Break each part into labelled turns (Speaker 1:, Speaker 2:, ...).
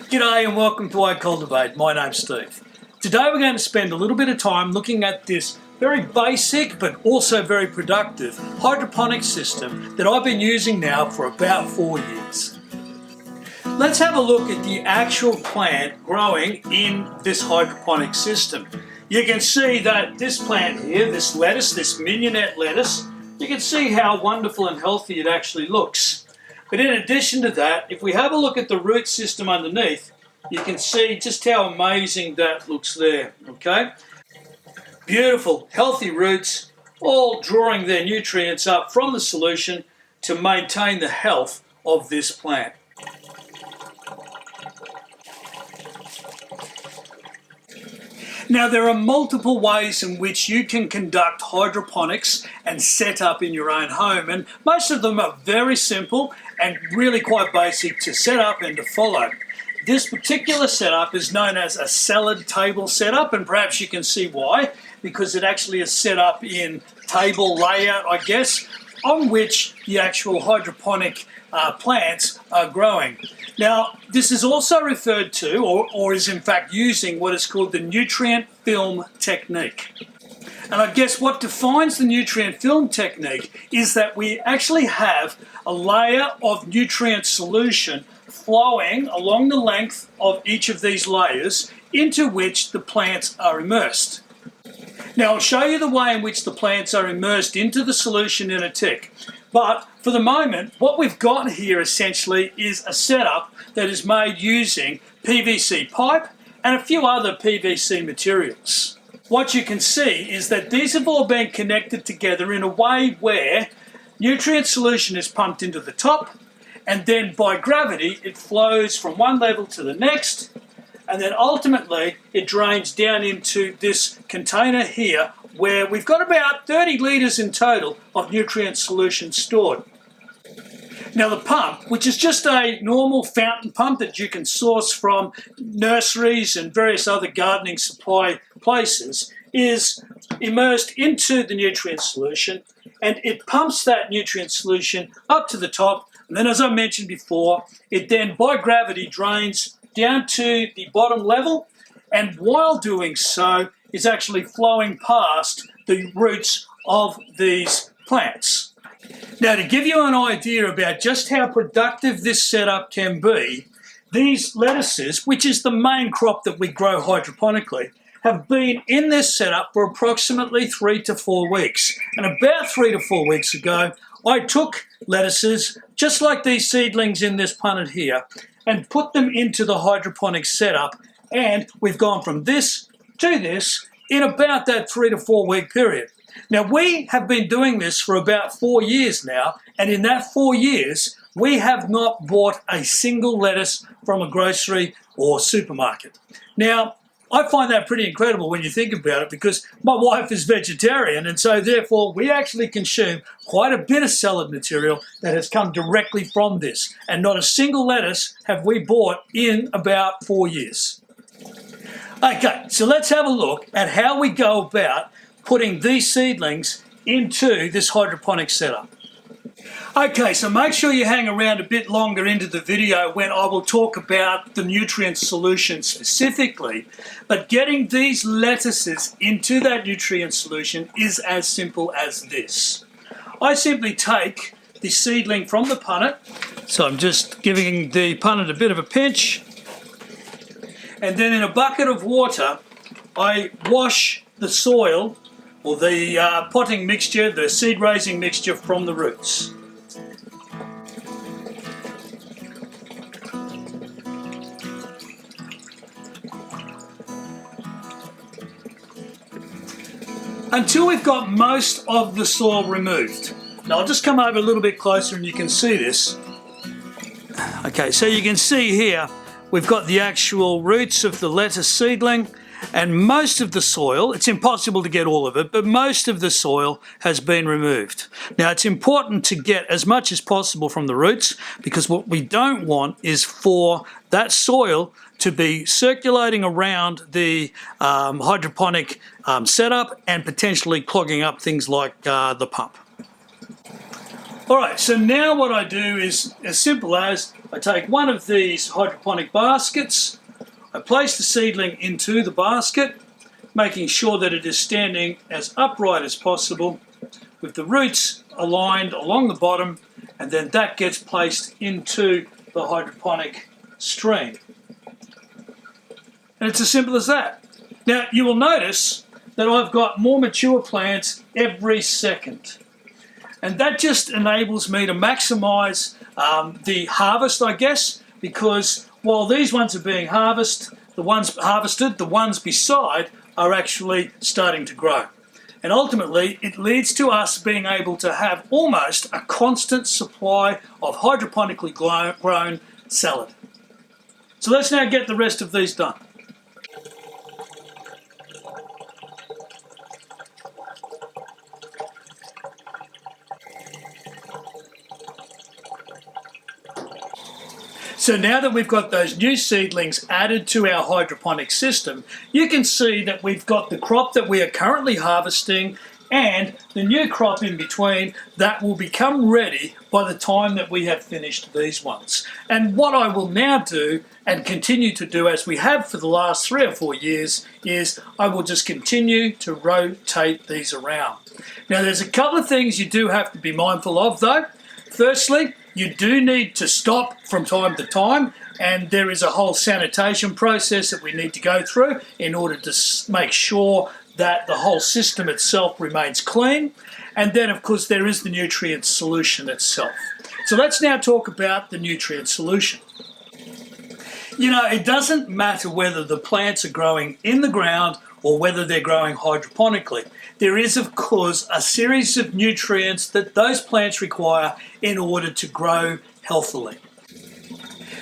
Speaker 1: G'day and welcome to iCultivate. My name's Steve. Today we're going to spend a little bit of time looking at this very basic but also very productive hydroponic system that I've been using now for about 4 years. Let's have a look at the actual plant growing in this hydroponic system. You can see that this plant here, this lettuce, this mignonette lettuce, you can see how wonderful and healthy it actually looks. But in addition to that, if we have a look at the root system underneath, you can see just how amazing that looks there, okay? Beautiful, healthy roots, all drawing their nutrients up from the solution to maintain the health of this plant. Now, there are multiple ways in which you can conduct hydroponics and set up in your own home, and most of them are very simple and really quite basic to set up and to follow. This particular setup is known as a salad table setup, and perhaps you can see why, because it actually is set up in table layout, I guess, on which the actual hydroponic plants are growing. Now, this is also referred to, or is in fact using what is called the nutrient film technique. And I guess what defines the nutrient film technique is that we actually have a layer of nutrient solution flowing along the length of each of these layers into which the plants are immersed. Now, I'll show you the way in which the plants are immersed into the solution in a tick. But for the moment, what we've got here essentially is a setup that is made using PVC pipe and a few other PVC materials. What you can see is that these have all been connected together in a way where nutrient solution is pumped into the top, and then by gravity it flows from one level to the next, and then ultimately it drains down into this container here where we've got about 30 litres in total of nutrient solution stored. Now, the pump, which is just a normal fountain pump that you can source from nurseries and various other gardening supply places, is immersed into the nutrient solution, and it pumps that nutrient solution up to the top, and then, as I mentioned before, it then by gravity drains down to the bottom level, and while doing so is actually flowing past the roots of these plants. Now, to give you an idea about just how productive this setup can be, these lettuces, which is the main crop that we grow hydroponically, have been in this setup for approximately 3 to 4 weeks. And about 3 to 4 weeks ago, I took lettuces, just like these seedlings in this punnet here, and put them into the hydroponic setup, and we've gone from this to this in about that 3 to 4 week period. Now, we have been doing this for about 4 years now, and in that 4 years, we have not bought a single lettuce from a grocery or supermarket. Now, I find that pretty incredible when you think about it, because my wife is vegetarian, and so therefore we actually consume quite a bit of salad material that has come directly from this, and not a single lettuce have we bought in about 4 years. Okay, so let's have a look at how we go about putting these seedlings into this hydroponic setup. Okay, so make sure you hang around a bit longer into the video when I will talk about the nutrient solution specifically, but getting these lettuces into that nutrient solution is as simple as this. I simply take the seedling from the punnet, so I'm just giving the punnet a bit of a pinch, and then in a bucket of water I wash the soil or the potting mixture, the seed raising mixture from the roots. Until we've got most of the soil removed. Now, I'll just come over a little bit closer and you can see this. Okay, so you can see here we've got the actual roots of the lettuce seedling, and most of the soil, it's impossible to get all of it, but most of the soil has been removed. Now, it's important to get as much as possible from the roots, because what we don't want is for that soil to be circulating around the hydroponic setup and potentially clogging up things like the pump. All right, so now what I do is as simple as I take one of these hydroponic baskets, I place the seedling into the basket, making sure that it is standing as upright as possible with the roots aligned along the bottom, and then that gets placed into the hydroponic stream. And it's as simple as that. Now, you will notice that I've got more mature plants every second. And that just enables me to maximize the harvest, I guess, because while these ones are being harvested, the ones beside are actually starting to grow. And ultimately, it leads to us being able to have almost a constant supply of hydroponically grown salad. So let's now get the rest of these done. So now that we've got those new seedlings added to our hydroponic system, you can see that we've got the crop that we are currently harvesting and the new crop in between that will become ready by the time that we have finished these ones. And what I will now do and continue to do as we have for the last 3 or 4 years is I will just continue to rotate these around. Now there's a couple of things you do have to be mindful of though. Firstly, you do need to stop from time to time, and there is a whole sanitation process that we need to go through in order to make sure that the whole system itself remains clean. And then, of course, there is the nutrient solution itself. So let's now talk about the nutrient solution. You know, it doesn't matter whether the plants are growing in the ground or whether they're growing hydroponically. There is, of course, a series of nutrients that those plants require in order to grow healthily.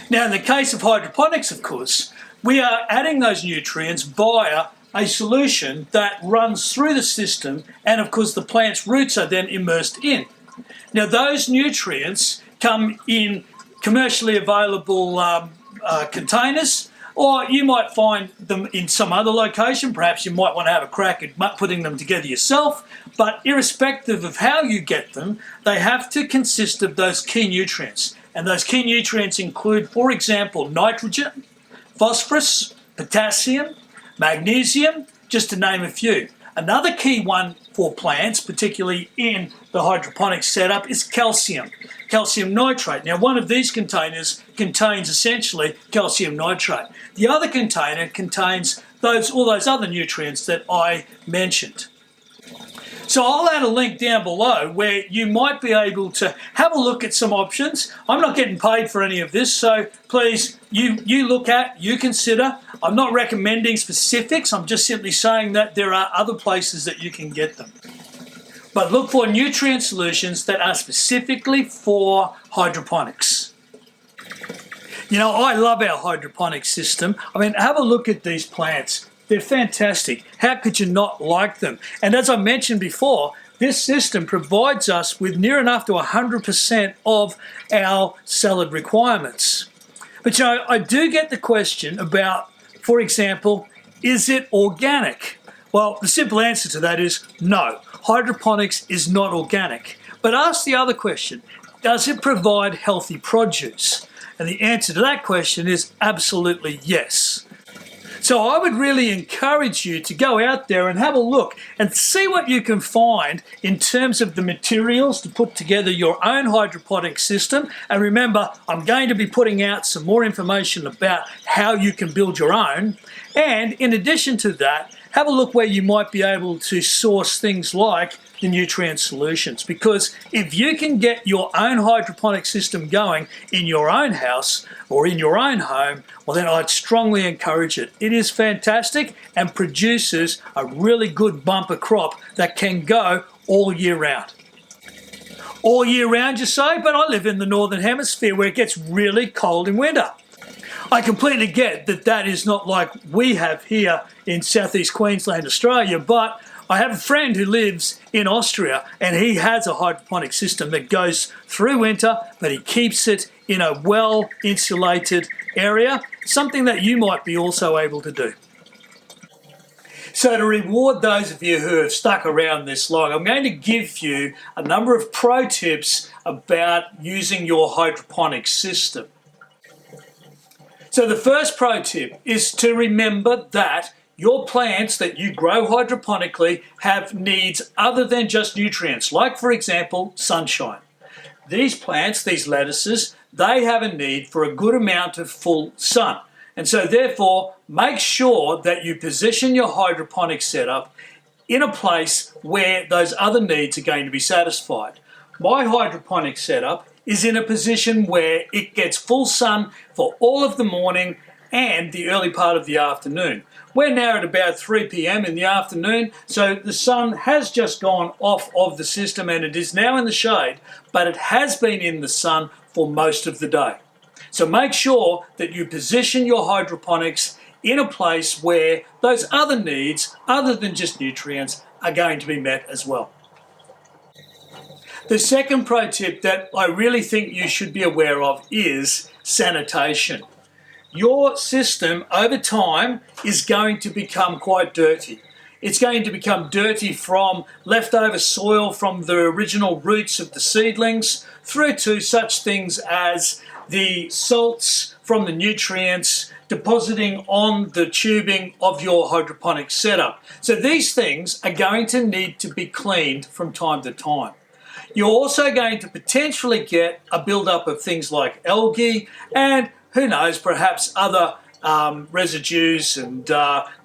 Speaker 1: Now, in the case of hydroponics, of course, we are adding those nutrients via a solution that runs through the system, and of course the plant's roots are then immersed in. Now, those nutrients come in commercially available containers, or you might find them in some other location. Perhaps you might want to have a crack at putting them together yourself, but irrespective of how you get them, they have to consist of those key nutrients. And those key nutrients include, for example, nitrogen, phosphorus, potassium, magnesium, just to name a few. Another key one for plants, particularly in the hydroponic setup, is calcium nitrate. Now, one of these containers contains essentially calcium nitrate. The other container contains all those other nutrients that I mentioned. So I'll add a link down below where you might be able to have a look at some options. I'm not getting paid for any of this, so please, you look at, you consider. I'm not recommending specifics, I'm just simply saying that there are other places that you can get them. But look for nutrient solutions that are specifically for hydroponics. You know, I love our hydroponic system. I mean, have a look at these plants. They're fantastic. How could you not like them? And as I mentioned before, this system provides us with near enough to 100% of our salad requirements. But you know, I do get the question about, for example, is it organic? Well, the simple answer to that is no. Hydroponics is not organic. But ask the other question, does it provide healthy produce? And the answer to that question is absolutely yes. So I would really encourage you to go out there and have a look and see what you can find in terms of the materials to put together your own hydroponic system. And remember, I'm going to be putting out some more information about how you can build your own. And in addition to that, have a look where you might be able to source things like the nutrient solutions, because if you can get your own hydroponic system going in your own house or in your own home, well then I'd strongly encourage it. It is fantastic and produces a really good bumper crop that can go all year round. All year round, you say, but I live in the Northern Hemisphere where it gets really cold in winter. I completely get that that is not like we have here in southeast Queensland, Australia, but I have a friend who lives in Austria and he has a hydroponic system that goes through winter, but he keeps it in a well-insulated area, something that you might be also able to do. So to reward those of you who have stuck around this long, I'm going to give you a number of pro tips about using your hydroponic system. So the first pro tip is to remember that your plants that you grow hydroponically have needs other than just nutrients, like for example, sunshine. These plants, these lettuces, they have a need for a good amount of full sun. And so therefore, make sure that you position your hydroponic setup in a place where those other needs are going to be satisfied. My hydroponic setup is in a position where it gets full sun for all of the morning and the early part of the afternoon. We're now at about 3 p.m. in the afternoon, so the sun has just gone off of the system and it is now in the shade, but it has been in the sun for most of the day. So make sure that you position your hydroponics in a place where those other needs, other than just nutrients, are going to be met as well. The second pro tip that I really think you should be aware of is sanitation. Your system over time is going to become quite dirty. It's going to become dirty from leftover soil from the original roots of the seedlings through to such things as the salts from the nutrients depositing on the tubing of your hydroponic setup. So these things are going to need to be cleaned from time to time. You're also going to potentially get a buildup of things like algae and who knows, perhaps other residues and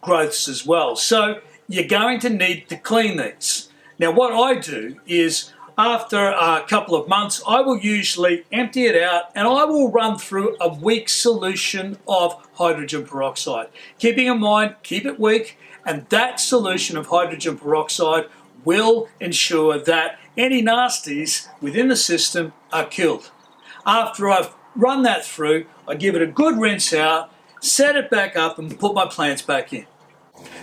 Speaker 1: growths as well. So you're going to need to clean these. Now what I do is after a couple of months, I will usually empty it out and I will run through a weak solution of hydrogen peroxide. Keeping in mind, keep it weak, and that solution of hydrogen peroxide will ensure that any nasties within the system are killed. After I've run that through, I give it a good rinse out, set it back up and put my plants back in.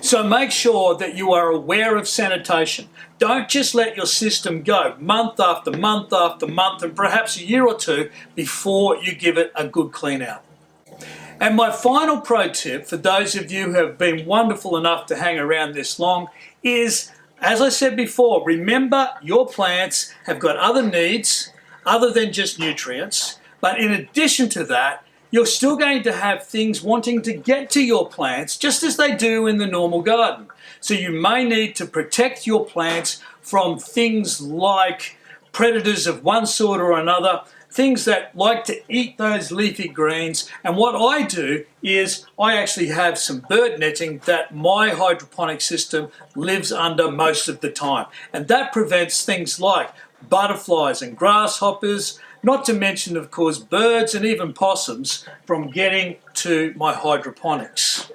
Speaker 1: So make sure that you are aware of sanitation. Don't just let your system go month after month after month and perhaps a year or two before you give it a good clean out. And my final pro tip for those of you who have been wonderful enough to hang around this long is, as I said before, remember your plants have got other needs other than just nutrients, but in addition to that, you're still going to have things wanting to get to your plants just as they do in the normal garden. So you may need to protect your plants from things like predators of one sort or another, things that like to eat those leafy greens. And what I do is I actually have some bird netting that my hydroponic system lives under most of the time. And that prevents things like butterflies and grasshoppers, not to mention, of course, birds and even possums from getting to my hydroponics.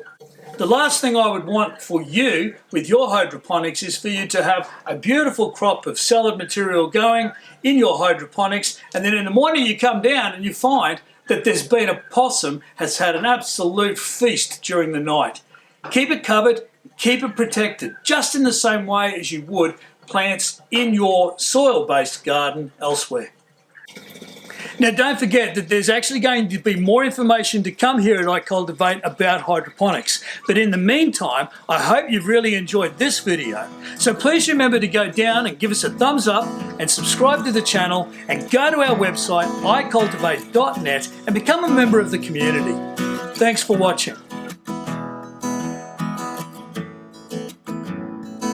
Speaker 1: The last thing I would want for you with your hydroponics is for you to have a beautiful crop of salad material going in your hydroponics, and then in the morning you come down and you find that there's been a possum has had an absolute feast during the night. Keep it covered, keep it protected, just in the same way as you would plants in your soil-based garden elsewhere. Now don't forget that there's actually going to be more information to come here at iCultivate about hydroponics. But in the meantime, I hope you've really enjoyed this video. So please remember to go down and give us a thumbs up and subscribe to the channel and go to our website iCultivate.net and become a member of the community. Thanks for watching.